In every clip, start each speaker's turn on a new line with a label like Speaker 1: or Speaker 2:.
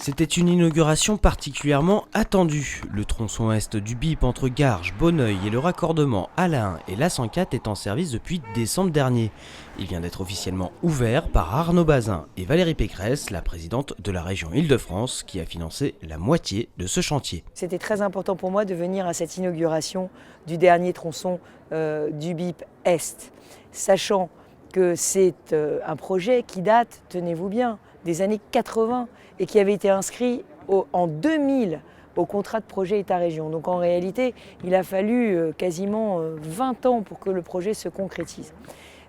Speaker 1: C'était une inauguration particulièrement attendue. Le tronçon est du BIP entre Garges, Bonneuil et le raccordement à l'A1 et l'A104 est en service depuis décembre dernier. Il vient d'être officiellement ouvert par Arnaud Bazin et Valérie Pécresse, la présidente de la région Île-de-France, qui a financé la moitié de ce chantier.
Speaker 2: C'était très important pour moi de venir à cette inauguration du dernier tronçon du BIP Est, sachant que c'est un projet qui date, tenez-vous bien, des années 80 et qui avait été inscrit en 2000 au contrat de projet État-région. Donc en réalité, il a fallu quasiment 20 ans pour que le projet se concrétise.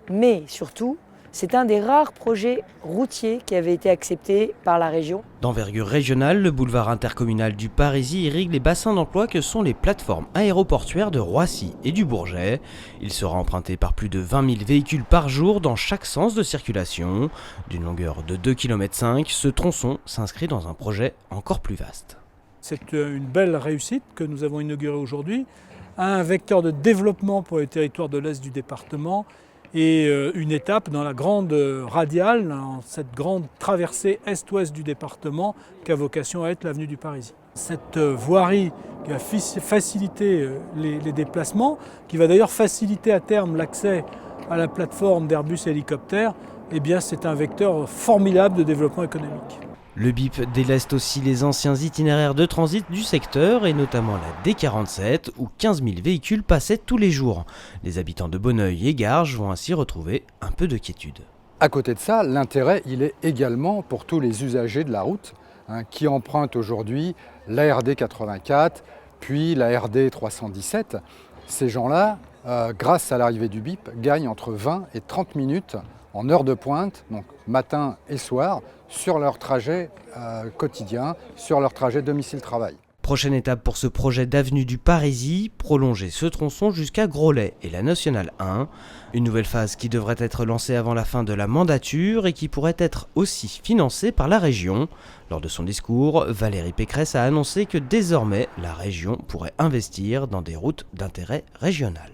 Speaker 2: Mais surtout, c'est un des rares projets routiers qui avait été accepté par la région.
Speaker 1: D'envergure régionale, le boulevard intercommunal du Parisis irrigue les bassins d'emploi que sont les plateformes aéroportuaires de Roissy et du Bourget. Il sera emprunté par plus de 20 000 véhicules par jour dans chaque sens de circulation. D'une longueur de 2,5 km, ce tronçon s'inscrit dans un projet encore plus vaste.
Speaker 3: C'est une belle réussite que nous avons inaugurée aujourd'hui, un vecteur de développement pour les territoires de l'Est du département et une étape dans la grande radiale, dans cette grande traversée est-ouest du département qui a vocation à être l'avenue du Parisis. Cette voirie qui va faciliter les déplacements, qui va d'ailleurs faciliter à terme l'accès à la plateforme d'Airbus Hélicoptère, eh bien c'est un vecteur formidable de développement économique.
Speaker 1: Le BIP déleste aussi les anciens itinéraires de transit du secteur et notamment la D47 où 15 000 véhicules passaient tous les jours. Les habitants de Bonneuil et Garges vont ainsi retrouver un peu de quiétude.
Speaker 4: À côté de ça, l'intérêt il est également pour tous les usagers de la route qui empruntent aujourd'hui la RD 84 puis la RD 317. Ces gens-là, grâce à l'arrivée du BIP, gagnent entre 20 et 30 minutes en heure de pointe, donc matin et soir, sur leur trajet quotidien, sur leur trajet domicile-travail.
Speaker 1: Prochaine étape pour ce projet d'avenue du Parisis, prolonger ce tronçon jusqu'à Groslay et la Nationale 1. Une nouvelle phase qui devrait être lancée avant la fin de la mandature et qui pourrait être aussi financée par la région. Lors de son discours, Valérie Pécresse a annoncé que désormais la région pourrait investir dans des routes d'intérêt régional.